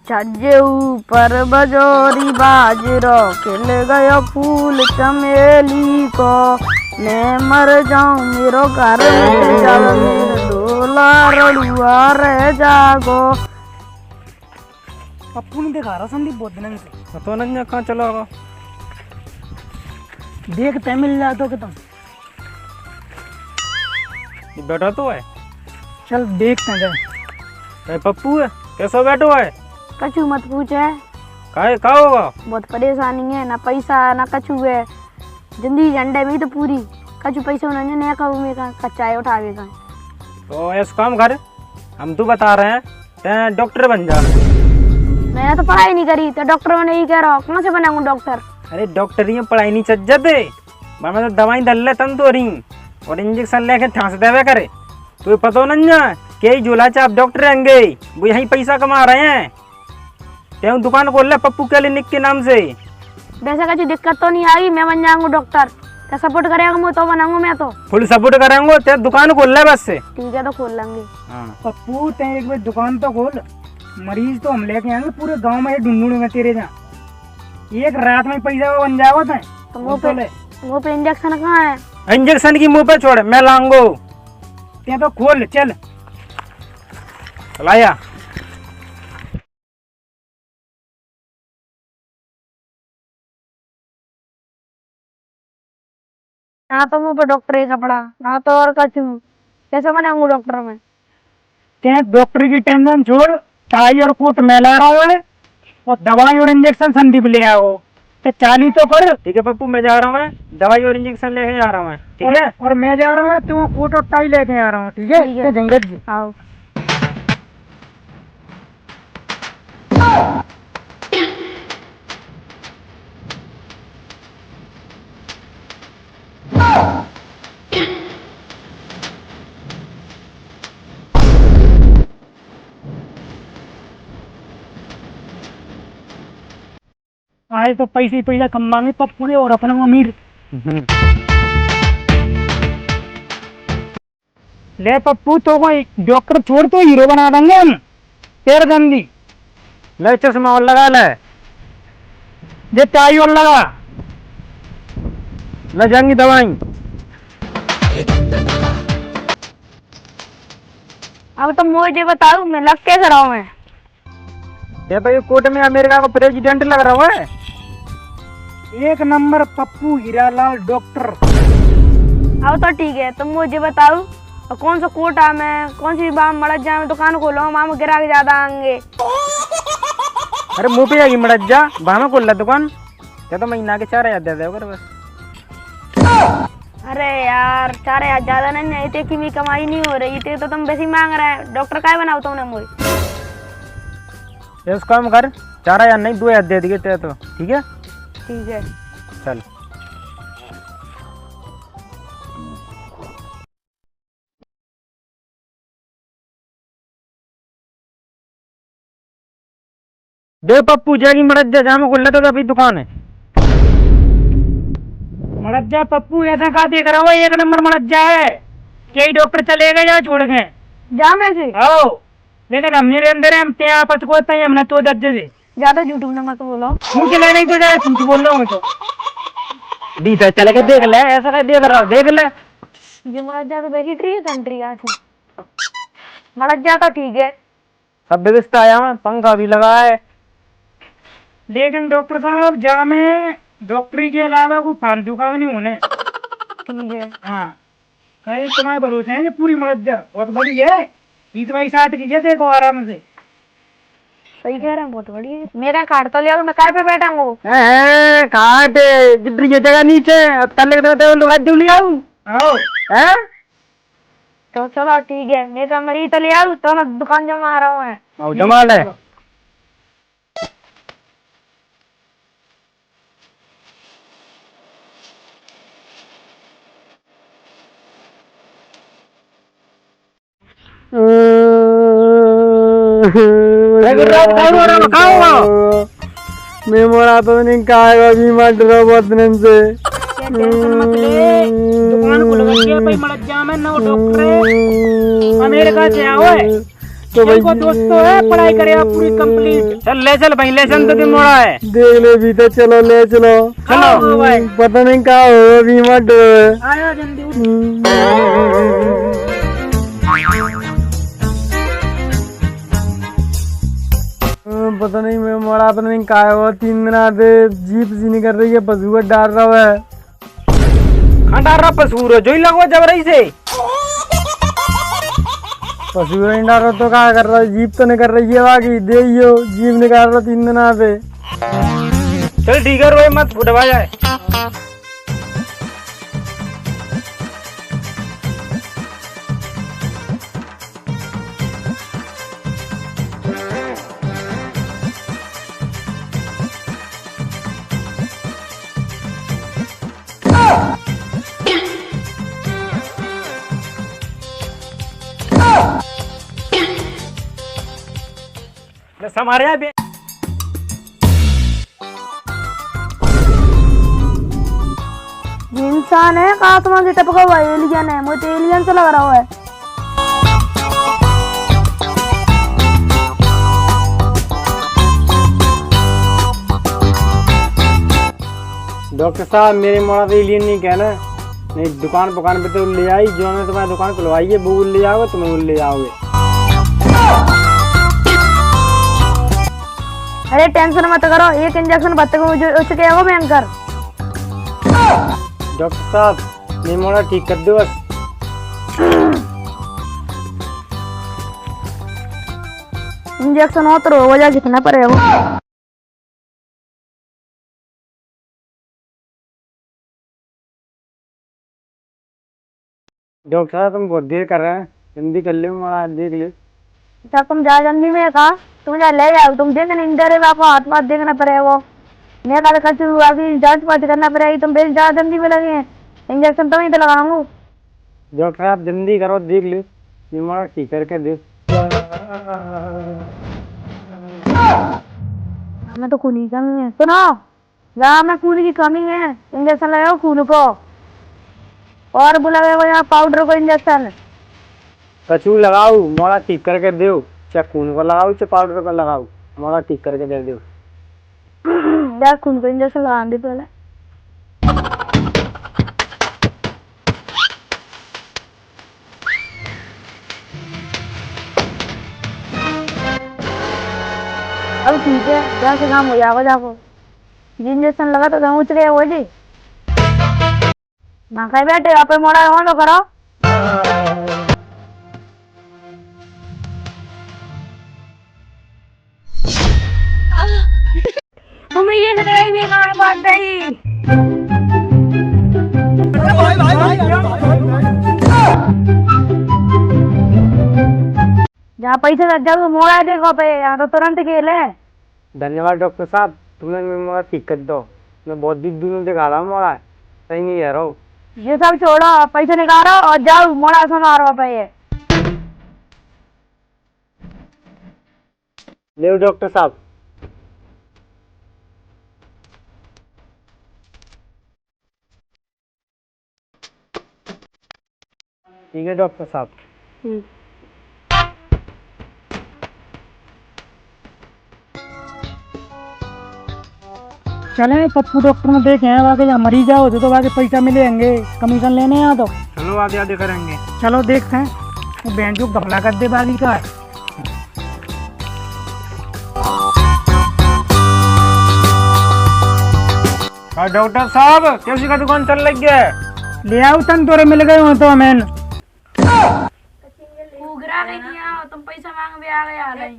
छज्जे ऊपर बजोरी बाजरो खिल गयो फूल चमेली को। मैं मर जाऊं मेरो घर में जल मेरे डोला रड़ुआ रह जागो। पप्पू ने देखा रहा संदीप बहुत दिन से। तो नन्या कहाँ चला होगा? देखते मिल जाए तो तुम बैठा तो है। चल देखते हैं जाए। पप्पू है कैसा बैठो है? कछु मत पूछे, का होगा? बहुत परेशानी है, ना पैसा ना कछु है। जिंदगी झंडे में तो पूरी कछु पैसा नहीं नया कहूँ में का कच्चा उठावे का। तो ऐसा काम कर, हम तो बता रहे हैं ते डॉक्टर बन जा। मैंने तो पढ़ाई नहीं करी तो डॉक्टर बने ही कह रहा हूँ, कहाँ से बनाऊँ डॉक्टर? अरे डॉक्टर ही पढ़ाई नहीं चल जाते, मैं तो दवाई दल ले तन तो रही और इंजेक्शन लेके ठांस देवे करे। तो पता नन्या के झूला चाप डॉक्टर रहेंगे वो यही पैसा कमा रहे हैं। ते दुकान खोल ले पप्पू क्लिनिक के नाम से। वैसे कुछ दिक्कत तो नहीं आई, मैं बन जाऊंगा डॉक्टर। क्या सपोर्ट करेगा मैं तो बनाऊंगा, मैं तो फुल सपोर्ट करेंगे। ते दुकान खोल ले बस से। ठीक है तो खोल लेंगे। पप्पू ते एक बार दुकान तो खोल, मरीज तो हम लेके आएंगे पूरे गांव में ढूंढूंगे तेरे जहाँ। एक रात में पैसा बन जाएगा। तो मुँह पे इंजेक्शन कहाँ है? इंजेक्शन की मुंह पे छोड़, मैं लाऊंगो। ते तो खोल चल लाया। ना तो मुँह पे डॉक्टर ही कपड़ा, ना तो और कछु। कैसे बनाऊंगा डॉक्टर में? ते डॉक्टर की टेंशन छोड़, टाई और कोट में ला रहा है और दवाई और इंजेक्शन संदीप ले आओ। ते चाली तो कर। ठीक है पप्पू, मैं जा रहा हूँ, दवाई और इंजेक्शन लेके जा रहा हूँ। ठीक है, और मैं जा रहा हूँ, तू कोट और टाई लेके आ रहा हूँ। ठीक है जंगत जी आओ। आज तो पैसे पैसा कमाएंगे पप्पू ने और अपना अमीर। ले पप्पू तो कोई डॉक्टर छोड़ तो हीरो बना देंगे हम तेरे गंदी। ले चश्मा और लगा ले, ये टाई और लगा ले जाएंगी दवाई। अब तो मुझे बताओ मैं लग कैसे रहा हूँ? मैं ये तो ये कोर्ट में अमेरिका का प्रेसिडेंट लग रहा है। एक नंबर पप्पू हीरालाल डॉक्टर। अब तो ठीक है, तुम मुझे बताओ और कौन सा कोटा में कौन सी बाम मड़द जा में दुकान खोलो, वहां में गिराक ज्यादा आएंगे। अरे मुंह पे जाएगी मड़द जा, वहां खोल ला दुकान। क्या तो महीना के 4,000 दे दे बस। अरे यार 4,000 ज्यादा नहीं है, इतने की भी कमाई नहीं हो रही, इतने तो तुम वैसे ही मांग रहे हैं। डॉक्टर काय बनाओ तुमने मुझे? इस काम कर, 4,000 नहीं 2,000 दे दिए तेरे तो। ठीक है ठीक है चल। दे पप्पू जाएगी मड़द जा, जहाँ में खोल तो अभी दुकान है। मड़ज्जा पप्पू ऐसा कहा देख रहा हूँ, एक नंबर मड़ज्जा है। कई डॉक्टर चले गए या छोड़ गए जा में से। आओ लेकिन हम मेरे अंदर हम ते आपस को होता है हमने तो दर्ज से ज्यादा झूठ ना मत बोलो। मुझे नहीं तो जाए तुम बोल रहा हूँ तो बीता चल के देख ले, ऐसा क्या देख रहा देख ले। ये मड़ज्जा तो वैसी ट्री कंट्री आज मड़ज्जा तो ठीक है, सब व्यवस्था आया है, पंखा भी लगा है। लेकिन डॉक्टर साहब जा में डॉक्टरी के अलावा कोई फालतू का नहीं होने। ठीक है। हाँ कहीं तुम्हारे भरोसे है ये पूरी मड़ज्जा बहुत बड़ी है, 20-22 की देखो आराम से। सही कह रहे हैं, बहुत बढ़िया है। मेरा कार्ड तो लिया, मैं कार पे बैठा हूँ। कहाँ पे जितनी ये जगह नीचे अब तले लगा दे लिया हूँ। हैं तो चलो ठीक है, मैं तो मरी तो लिया तो मैं दुकान जमा रहा हूँ। आओ जमा ले। मैं मोड़ा तो नहीं खाएगा बीमा डरा बदन से। टेंशन मत ले, दुकान खुल गई है भाई मड़ज्जा में, नो डॉक्टर है, अमेरिका से आओ है। तो इनको दोस्तों है पढ़ाई करे आप पूरी कंप्लीट। चल ले चल भाई, ले चल तो दिन मोड़ा है। देख ले भी तो, चलो ले चलो। चलो भाई पता नहीं क्या हो अभी मत आयो जल्दी उठ। पता नहीं मैं मोड़ा, पता नहीं क्या हुआ। 3 दिन आते जीप सी नहीं कर रही है, पशु डाल रहा है। खंडार रहा पसूर जो ही लगवा जब रही से पशु नहीं डाल रहा तो क्या कर रहा है, जीप तो नहीं कर रही है बाकी देखियो जीप निकाल रहा 3 दिन आते। चल ठीक है, रोए मत फुटवा जाए। हमारे यहाँ भी ये इंसान है कहा तुम्हारे टपका हुआ है, एलियन है, मुझे तो एलियन से लग रहा है। डॉक्टर साहब मेरे मोड़ा तो एलियन नहीं कहना, नहीं दुकान पे तो ले आई, जो हमने तुम्हारी दुकान खुलवाई है वो ले जाओगे, तुम्हें वो ले जाओगे। अरे टेंशन मत करो, एक इंजेक्शन बत्ते को जो उच गया वो भयंकर। डॉक्टर साहब मेरे मोड़ा ठीक कर दो बस। इंजेक्शन हो तो रोग जा कितना पड़ेगा वो। डॉक्टर साहब तुम बहुत देर कर रहे हैं, जल्दी कर ले, मोड़ा देख ले। अच्छा तुम जा जल्दी में कहा, तुम जा ले जाओ, तुम देख नहीं डरे आपको हाथ पाथ देखना पड़ेगा वो। मैं कल कल अभी जांच पाँच करना पड़ेगी, तुम बेच जा जल्दी में लगे हैं, इंजेक्शन तो वहीं पे लगाऊंगा। डॉक्टर साहब जल्दी करो, देख ले मेरे मोड़ा ठीक करके दे। मैं तो खून की कमी है, सुनो जहाँ में खून की कमी है इंजेक्शन लगाओ खून को, और वो लगेगा यहाँ पाउडर को इंजेक्शन। कचू लगाओ मोड़ा ठीक करके दो, चाहे खून को लगाओ चाहे पाउडर को लगाओ, मोड़ा ठीक करके दे दो। यार खून को इंजेक्शन लगा दे पहले। अब ठीक है, जैसे काम हो जाएगा जाको, इंजेक्शन लगा तो कहीं उच गया वो जी ना खाई बैठे आप मोड़ा हो तो करो। तुम्हें ये नहीं भी कहाँ बात नहीं। जहाँ पैसे लग जाओ तो मोड़ा देखो पे, यहाँ तो तुरंत खेल है। धन्यवाद डॉक्टर साहब, तुमने मेरा मोड़ा ठीक कर दो। मैं बहुत दूर दिखा रहा हूँ, मोड़ा सही नहीं है रहो। ये सब छोड़ो, पैसे निकालो और जाओ मोड़ा सुना रहा पे। ले डॉक्टर साहब। ठीक है डॉक्टर साहब। चले पप्पू डॉक्टर में देखे हैं, बाकी जहाँ मरीज आओ तो बाकी पैसा मिलेंगे, कमीशन लेने यहाँ तो। चलो आधे आधे करेंगे। चलो देखते हैं, वो बैंक जो घपला कर दे बाकी का। हाँ डॉक्टर साहब कैसी का दुकान चल लग गया है? ले आओ तन तोरे मिल गए हो तो मैन। तुम पैसा मांग भी आ गया नहीं।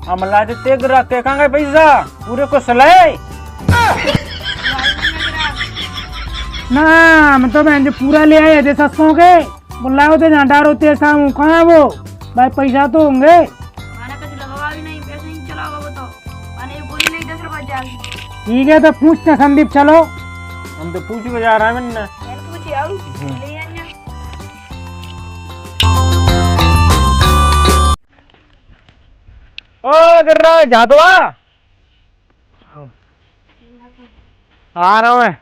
हम ला देते ग्राहक के कहाँ गए पैसा, पूरे को सलाए। ना मैं तो बहन जो पूरा ले आए थे सस्सों के, बुलाओ तो जहाँ डार होते शाम कहाँ वो भाई पैसा तो होंगे। मैंने कुछ लगवा भी नहीं, पैसे नहीं चलाओगा वो तो, मैंने बोली नहीं 10 रुपए जाएगी। ठीक है तो पूछते संदीप, चलो हम तो पूछ के जा रहा है मैंने। मैंने पूछी आओ ले आइए। ओ कर रहा है, जा तो आ रहा हूँ मैं।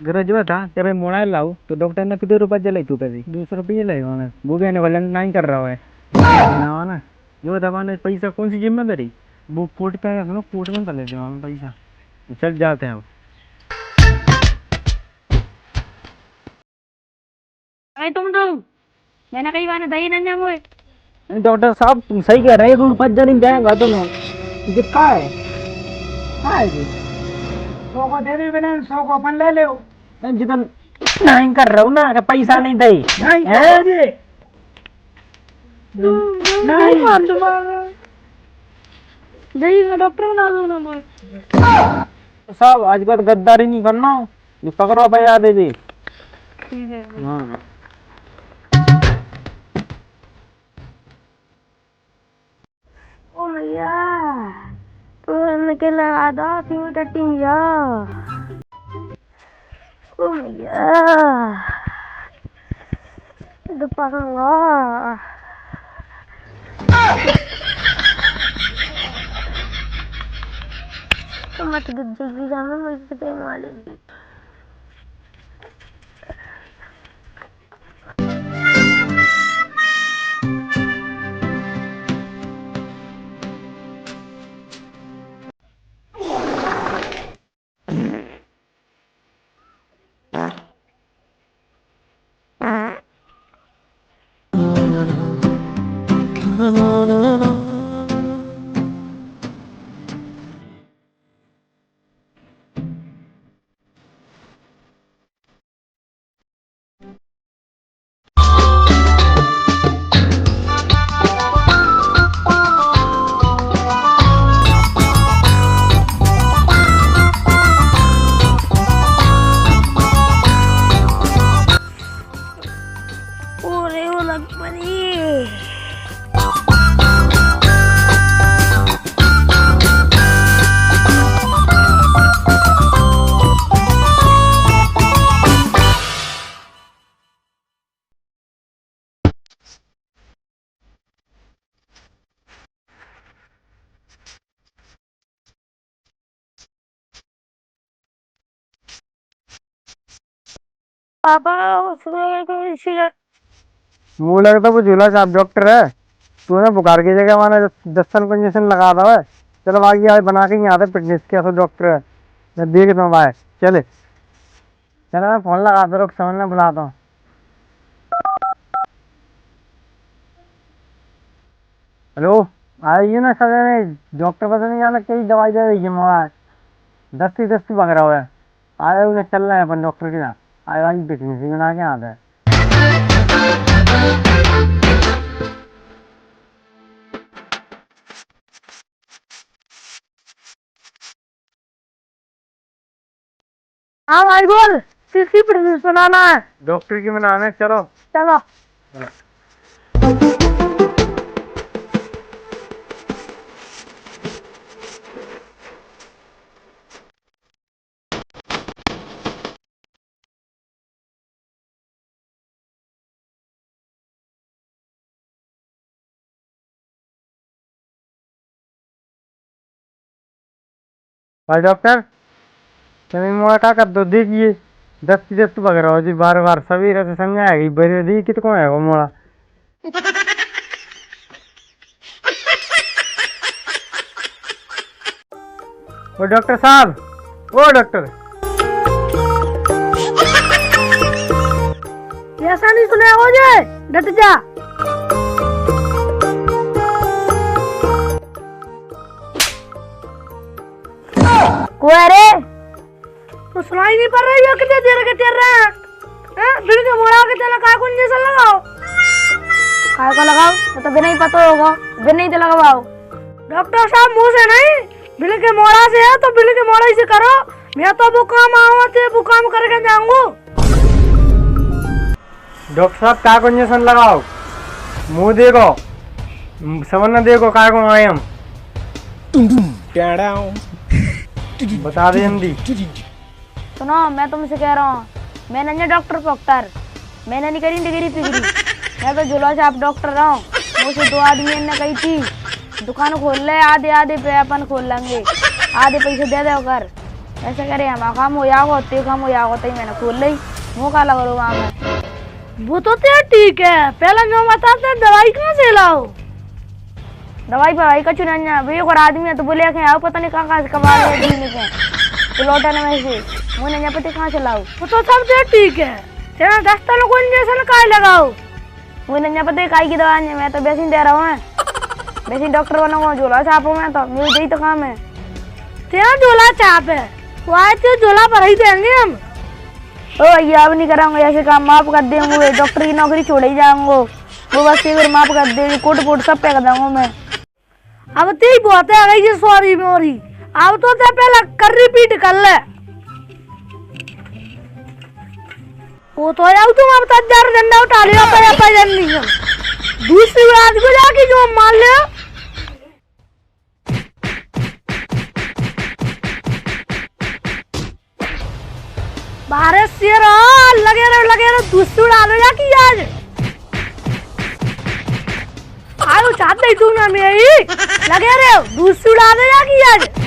गरज था जब मैं मोड़ा लाऊ तो डॉक्टर ने कितने रुपये जलाई तू पैसे 200 रुपये ले वो भी वजन नहीं कर रहा है ना जो दवा ने पैसा कौन सी जिम्मेदारी वो कोर्ट पे सुनो कोर्ट में कर लेते हैं पैसा चल जाते हैं अब। तुम मैंने कई बार दही नहीं हुए। डॉक्टर साहब तुम सही कह रहे हो पज्जा नहीं जाएगा तुम्हें कितना है 100 को दे दे बिना 100 को अपन ले ले जितना नहीं कर रहा हूँ ना पैसा नहीं दे दही का डॉक्टर बना दो ना बोल। साहब आजकल गद्दारी नहीं करना जो पकड़ो पैसा दे दे। ठीक है। हाँ ओ भैया तो के लगा दो तीन टटिया। ओ भैया तो पकड़ूंगा। तो मत गिर जाना मुझसे कहीं मालूम। पापा वो लगता वो झूला छाप डॉक्टर है तूने बुखार की जगह माना 10 साल को इंजेक्शन लगा था है। चलो बाकी आज बना के यहाँ फिटनेस के ऐसा डॉक्टर है मैं देख दूँ भाई चले चलो मैं फोन लगा दो समझना बुलाता हूँ। हेलो आइए ना सर में डॉक्टर पता नहीं जाना कई दवाई दे रही है मोबाइल दस्ती भाग रहा हुआ है आए उन्हें चल रहे हैं अपन डॉक्टर के साथ आए वाली फिटनेस बना के आता है। हाँ भाई बोल सीसी फिटनेस बनाना है। डॉक्टर की बनाना है चलो चलो भाई डॉक्टर तुम्हें मोड़ा क्या कर दो देखिए दस्ती भाग रहा हो जी बार बार सभी से समझाएगी बड़े दी कितको है वो मोड़ा। ओ डॉक्टर साहब ओ डॉक्टर ऐसा नहीं सुने हो जाए डट जा। रे तो सुनाई नहीं पड़ रही है कितने देर के तेर रहे हैं बिल के मोड़ा के तेला काय को इंजेक्शन लगाओ काय को लगाओ तो बिना ही पता होगा बिना ही तो लगाओ। डॉक्टर साहब मुंह से नहीं बिल के मोड़ा से है तो बिल के मोड़ा से करो मैं तो वो काम आऊँ थे वो काम करके जाऊंगा। डॉक्टर साहब काय को इंजेक्शन लगाओ मुंह देखो समझना देखो काय को आए हम बता दे जल्दी। सुनो मैं तुमसे कह रहा हूँ मैं नहीं डॉक्टर पोक्टर मैंने नहीं करी डिग्री फिग्री मैं तो झूला छाप डॉक्टर रहा हूँ। मुझसे 2 आदमी ने कही थी दुकान खोल ले आधे पे अपन खोल लेंगे आधे पैसे दे दो कर ऐसे करे हम काम हो जाओ ते काम हो जाओ तई मैंने खोल ली मुंह काला करो वहां में। वो तो तेरा ठीक है, पहले जो बताते दवाई कहाँ से लाओ? दवाई पवाई का चुनाया भाई और आदमी है तो बोले कि आओ पता नहीं कहाँ से कमा रहे हैं दिन के तो लौटा ना वैसे मुझे नहीं पता कहाँ से लाओ। वो तो सब तेरा ठीक है, तेरा दस्तान को इंजेक्शन काय लगाओ? मुझे नहीं पता काई की दवा है, मैं तो वैसे ही दे रहा हूँ वैसे डॉक्टर बनाऊंगा झोला छापू मैं तो मेरे यही तो काम है। तेरा झोला चाप है, वो आए तो झोला भर ही देंगे हम। ओ भैया अब नहीं कराऊंगा ऐसे काम, माफ कर देंगे डॉक्टर की नौकरी छोड़ ही जाऊंगा वो बस फिर माफ कर देंगे कोट कोट सब पे कर दूंगा मैं। अब तेरी बहुत है गई जी सॉरी मोरी, अब तो ते पहले कर रिपीट कर ले। वो तो यार तुम अब तक जार डंडा उठा लिया पर नहीं है दूसरी बात को जाके जो मान ले। भारत से लगे रहो दूसरी उड़ा लो जाके आज चाहते ही तू ना मेरी लगे रहे हो दूसरी उड़ा दे जाके आज।